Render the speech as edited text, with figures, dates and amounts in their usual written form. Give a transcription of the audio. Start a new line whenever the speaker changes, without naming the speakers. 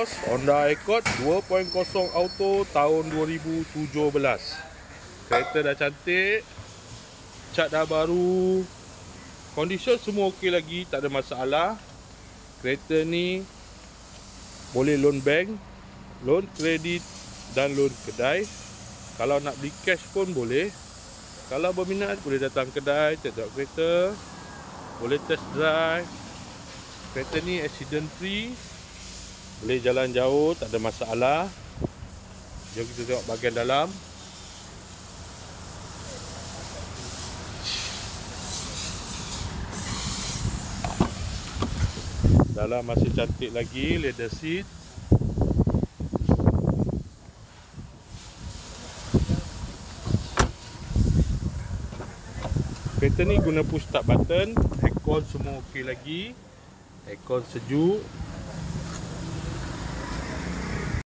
Honda Accord 2.0 auto tahun 2017. Kereta dah cantik, cat dah baru, condition semua okey lagi, tak ada masalah. Kereta ni boleh loan bank, loan kredit dan loan kedai. Kalau nak beli cash pun boleh. Kalau berminat boleh datang kedai, tengok kereta, boleh test drive. Kereta ni accident free, boleh jalan jauh, tak ada masalah. Jom kita tengok bahagian dalam. Dalam masih cantik lagi, leather seat. Kereta ni guna push start button. Aircon semua okey lagi. Aircon sejuk.